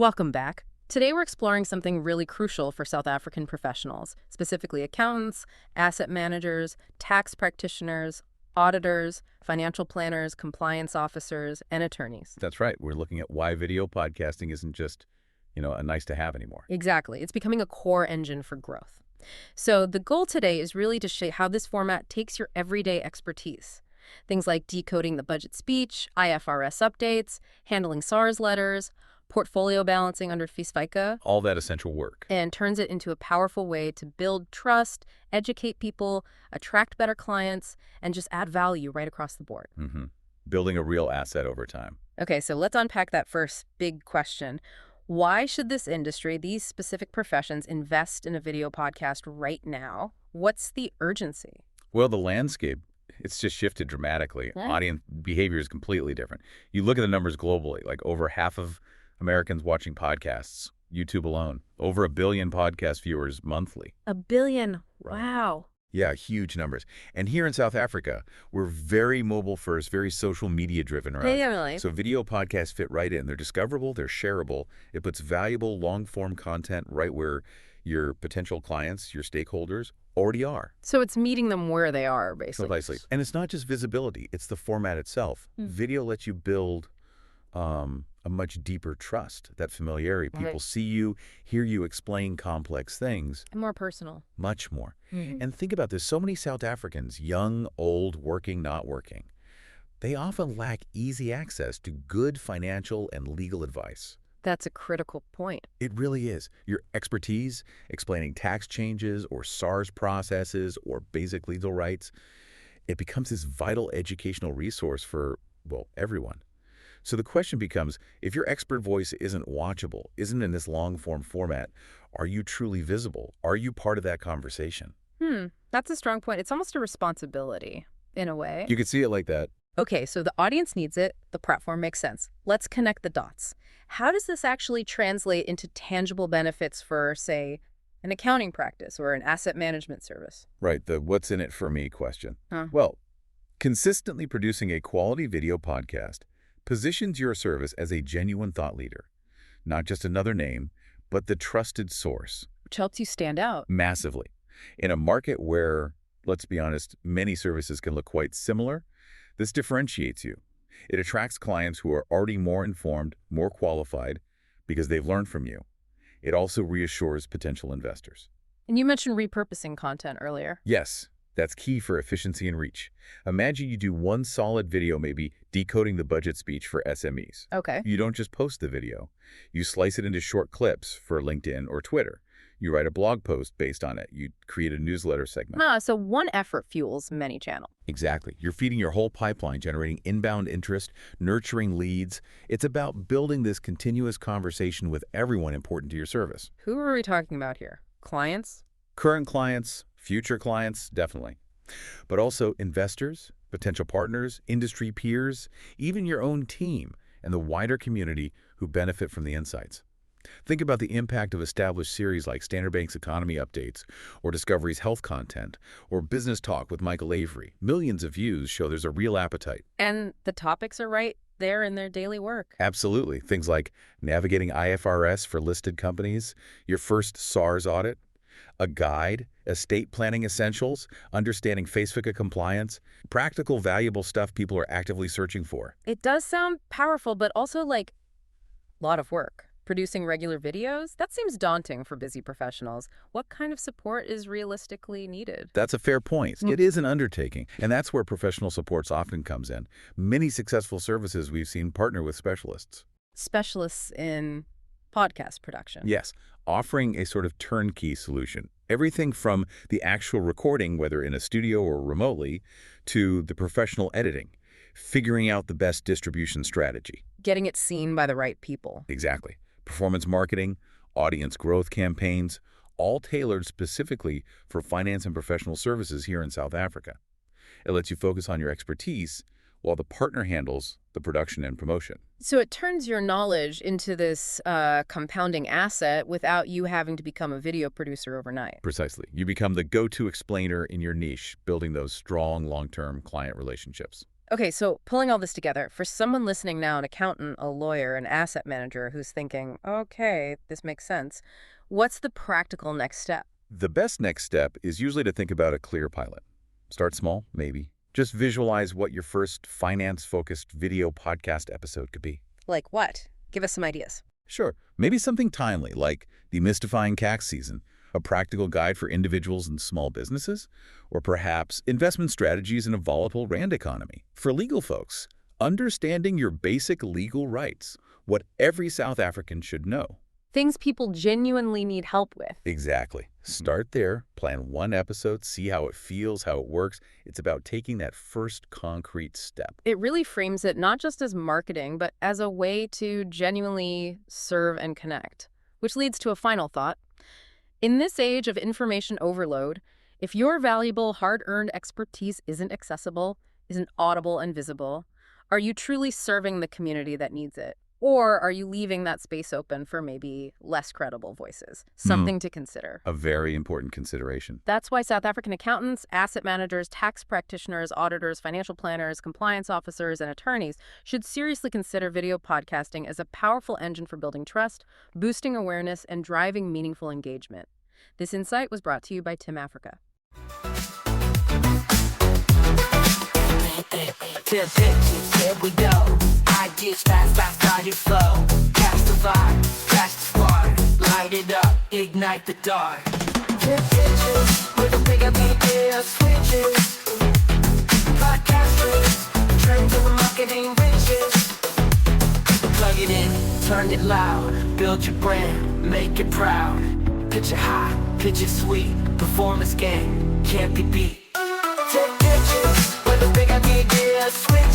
Welcome back. Today we're exploring something really crucial for South African professionals, specifically accountants, asset managers, tax practitioners, auditors, financial planners, compliance officers, and attorneys. That's right. We're looking at why video podcasting isn't just, a nice to have anymore. Exactly. It's becoming a core engine for growth. So the goal today is really to show how this format takes your everyday expertise. Things like decoding the budget speech, IFRS updates, handling SARS letters, portfolio balancing under FICA, All that essential work. and turns it into a powerful way to build trust, educate people, attract better clients, and just add value right across the board. Building a real asset over time. Okay, so let's unpack that first big question. Why should this industry, these specific professions, invest in a video podcast right now? What's the urgency? Well, the landscape, it's just shifted dramatically. Yeah. Audience behavior is completely different. You look at the numbers globally, like over half of Americans watching podcasts, YouTube alone, over 1 billion podcast viewers monthly. 1 billion. Right. Wow. Yeah, huge numbers. And here in South Africa, we're very mobile first, very social media driven, right? Yeah, really. So video podcasts fit right in. They're discoverable, they're shareable. It puts valuable long-form content right where your potential clients, your stakeholders, already are. So it's meeting them where they are, basically. Precisely. And it's not just visibility, it's the format itself. Video lets you build a much deeper trust, that familiarity. People Right. see you, hear you explain complex things, And more personal. much more. And think about this, so many South Africans, young, old, working, not working, they often lack easy access to good financial and legal advice. That's a critical point. It really is. Your expertise, explaining tax changes or SARS processes or basic legal rights, it becomes this vital educational resource for, well, everyone. So the question becomes, if your expert voice isn't watchable, isn't in this long-form format, are you truly visible? Are you part of that conversation? That's a strong point. It's almost a responsibility, in a way. You could see it like that. Okay, so the audience needs it. The platform makes sense. Let's connect the dots. How does this actually translate into tangible benefits for, say, an accounting practice or an asset management service? Right, the what's in it for me question. Huh. Well, consistently producing a quality video podcast positions your service as a genuine thought leader. Not just another name, but the trusted source. Which helps you stand out. Massively. In a market where, let's be honest, many services can look quite similar, this differentiates you. It attracts clients who are already more informed, more qualified, because they've learned from you. It also reassures potential investors. And you mentioned repurposing content earlier. Yes, that's key for efficiency and reach. Imagine you do one solid video, maybe decoding the budget speech for SMEs. Okay. You don't just post the video. You slice it into short clips for LinkedIn or Twitter. You write a blog post based on it. You create a newsletter segment. So one effort fuels many channels. Exactly. You're feeding your whole pipeline, generating inbound interest, nurturing leads. It's about building this continuous conversation with everyone important to your service. Who are we talking about here? Clients? Current clients, future clients, definitely. But also investors, potential partners, industry peers, even your own team, and the wider community who benefit from the insights. Think about the impact of established series like Standard Bank's Economy Updates, or Discovery's Health Content, or Business Talk with Michael Avery. Millions of views show there's a real appetite. And the topics are right there in their daily work. Absolutely. Things like navigating IFRS for listed companies, your first SARS audit, a guide, estate planning essentials, understanding FICA compliance, practical, valuable stuff people are actively searching for. It does sound powerful, but also like a lot of work. Producing regular videos? That seems daunting for busy professionals. What kind of support is realistically needed? That's a fair point. It is an undertaking, and that's where professional supports often comes in. Many successful services we've seen partner with specialists. Specialists in podcast production. Yes, offering a sort of turnkey solution. Everything from the actual recording, whether in a studio or remotely, to the professional editing, figuring out the best distribution strategy. Getting it seen by the right people. Exactly. Performance marketing, audience growth campaigns, all tailored specifically for finance and professional services here in South Africa. It lets you focus on your expertise while the partner handles the production and promotion. So it turns your knowledge into this compounding asset without you having to become a video producer overnight. Precisely. You become the go-to explainer in your niche, building those strong long-term client relationships. Okay, so pulling all this together, for someone listening now, an accountant, a lawyer, an asset manager who's thinking, okay, this makes sense, what's the practical next step? The best next step is usually to think about a clear pilot. Start small, maybe. Just visualize what your first finance-focused video podcast episode could be. Like what? Give us some ideas. Sure, maybe something timely, like demystifying tax season, a practical guide for individuals and small businesses, or perhaps investment strategies in a volatile rand economy. For legal folks, understanding your basic legal rights, what every South African should know. Things people genuinely need help with. Exactly. Start there, plan one episode, see how it feels, how it works. It's about taking that first concrete step. It really frames it not just as marketing, but as a way to genuinely serve and connect. Which leads to a final thought. In this age of information overload, if your valuable, hard-earned expertise isn't accessible, isn't audible and visible, are you truly serving the community that needs it? Or are you leaving that space open for maybe less credible voices? Something to consider. A very important consideration. That's why South African accountants, asset managers, tax practitioners, auditors, financial planners, compliance officers, and attorneys should seriously consider video podcasting as a powerful engine for building trust, boosting awareness, and driving meaningful engagement. This insight was brought to you by Tim Africa. Here we go. Ideas fast, body flow. Catch the vibe, catch the spark. Light it up, ignite the dark. Tip pitches with a big idea switches. Podcasters, trends of marketing riches. Plug it in, turn it loud. Build your brand, make it proud. Pitch it high, pitch it sweet. Performance game, can't be beat. Tip pitches with a big idea switches.